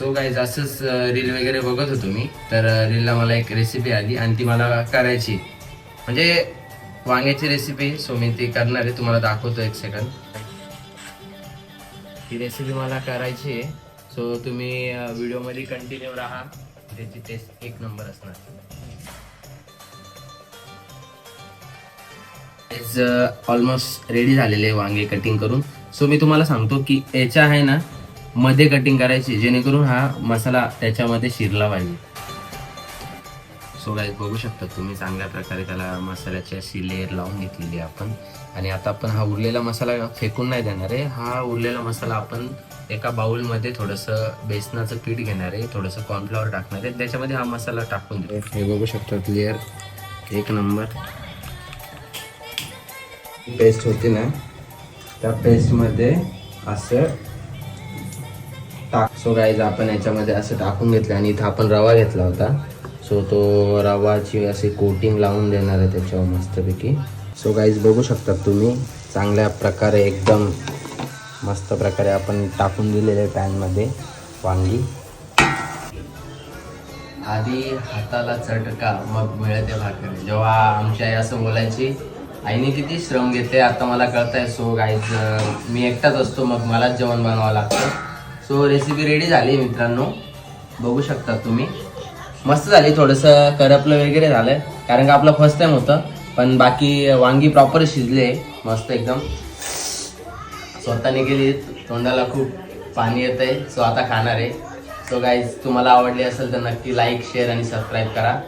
So guys असंच reel वगैरे बघत होतो मी, तर रीलला मला एक रेसिपी आली आणि ती मला करायची, म्हणजे वांग्याची रेसिपी. सो मी ती करणार आहे, तुम्हाला दाखवतो एक सेकंड. ही रेसिपी मला करायची आहे, सो तुम्ही व्हिडिओमध्ये कंटिन्यू राहा, त्याची टेस्ट एक नंबर असणार. ऑलमोस्ट रेडी झालेले वांगे कटिंग करून. सो मी तुम्हाला सांगतो की याच्या आहे ना मध्ये कटिंग करायची, जेणेकरून हा मसाला त्याच्यामध्ये शिरला पाहिजे. सो गाईज बघू शकता तुम्ही, चांगल्या प्रकारे त्याला मसाल्याची अशी लेअर लावून घेतलेली आहे आपण. आणि आता आपण हा उरलेला मसाला फेकून नाही देणार आहे. हा उरलेला मसाला आपण एका बाउलमध्ये थोडंसं बेसनाचं पीठ घेणार आहे, थोडंसं कॉर्नफ्लॉवर टाकणार आहे, त्याच्यामध्ये हा मसाला टाकून देऊ. हे बघू शकता क्लिअर एक नंबर पेस्ट होती ना, त्या पेस्टमध्ये असं टाक. सो गाईज आपण याच्यामध्ये असं टाकून घेतलं आणि इथं आपण रवा घेतला होता. सो तो रवाची अशी कोटिंग लावून देणार आहे त्याच्यावर मस्तपैकी. सो गाईज बघू शकता तुम्ही, चांगल्या प्रकारे एकदम मस्त प्रकारे आपण टाकून दिलेले पॅनमध्ये वांगी. आधी हाताला चटका मग मिळते भाकरी, जेव्हा आमची आई असं बोलायची. आईने किती श्रम घेते आता मला कळतंय. सो गाईज मी एकटाच असतो, मग मलाच जेवण बनवावं लागतं. सो रेसिपी रेडी झाली मित्रांनो, बघू शकता तुम्ही. मस्त झाली, थोडंसं करपलं वगैरे झालं कारण का आपलं फर्स्ट टाइम होतं, पण बाकी वांगी प्रॉपर शिजले मस्त एकदम. स्वतःने केली, तोंडाला खूप पाणी येत आहे. सो आता खाणार आहे. सो गाईज तुम्हाला आवडली असेल तर नक्की लाईक शेअर आणि सबस्क्राईब करा.